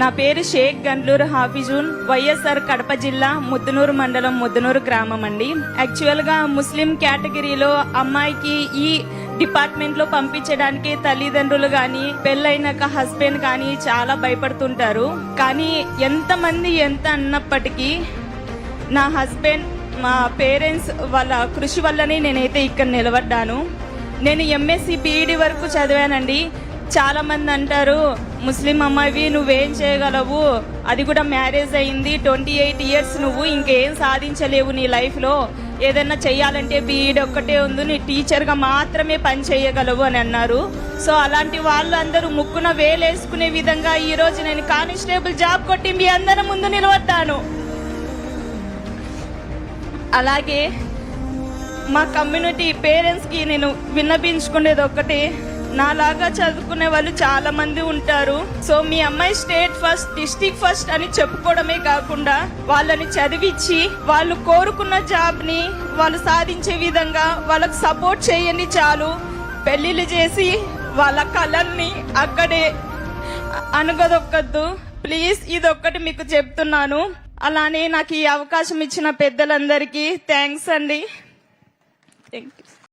నా పేరు షేక్ గండ్లూరు హాఫిజున్, వైఎస్ఆర్ కడప జిల్లా ముద్దునూరు మండలం ముద్దునూరు గ్రామం అండి. యాక్చువల్ గా ముస్లిం కేటగిరీలో అమ్మాయికి ఈ డిపార్ట్మెంట్ లో పంపించడానికి తల్లిదండ్రులు గాని పెళ్ళైనాక హస్బెండ్ కానీ చాలా భయపడుతుంటారు. కానీ ఎంతమంది ఎంత అన్నప్పటికీ నా హస్బెండ్, మా పేరెంట్స్ వాళ్ళ కృషి వల్లనే నేనైతే ఇక్కడ నిలబడ్డాను. నేను ఎంఎస్సి బీఈడి వరకు చదివానండి. చాలా మంది అంటారు, ముస్లిం అమ్మాయివి నువ్వేం చేయగలవు, అది కూడా మ్యారేజ్ అయింది, 28 years, నువ్వు ఇంకేం సాధించలేవు నీ లైఫ్లో, ఏదైనా చెయ్యాలంటే బీఈడి ఒక్కటే ఉంది, నీ టీచర్గా మాత్రమే పని చేయగలవు అని అన్నారు. సో అలాంటి వాళ్ళు అందరూ ముక్కున వేలేసుకునే విధంగా ఈరోజు నేను కానిస్టేబుల్ జాబ్ కొట్టి మీ అందరి ముందు నిలబడ్డాను. అలాగే మా కమ్యూనిటీ పేరెంట్స్కి నేను విన్నపించుకునేది ఒక్కటే, నాలాగా చదువుకునే వాళ్ళు చాలా మంది ఉంటారు. సో మీ అమ్మాయి స్టేట్ ఫస్ట్, డిస్ట్రిక్ట్ ఫస్ట్ అని చెప్పుకోవడమే కాకుండా వాళ్ళని చదివించి వాళ్ళు కోరుకున్న జాబ్ని వాళ్ళు సాధించే విధంగా వాళ్ళకు సపోర్ట్ చేయండి చాలు. పెళ్లిళ్ళు చేసి వాళ్ళ కళల్ని అక్కడే అనుగదొక్కద్దు ప్లీజ్. ఇదొక్కటి మీకు చెప్తున్నాను. అలానే నాకు ఈ అవకాశం ఇచ్చిన పెద్దలందరికీ థ్యాంక్స్ అండి. Thank you.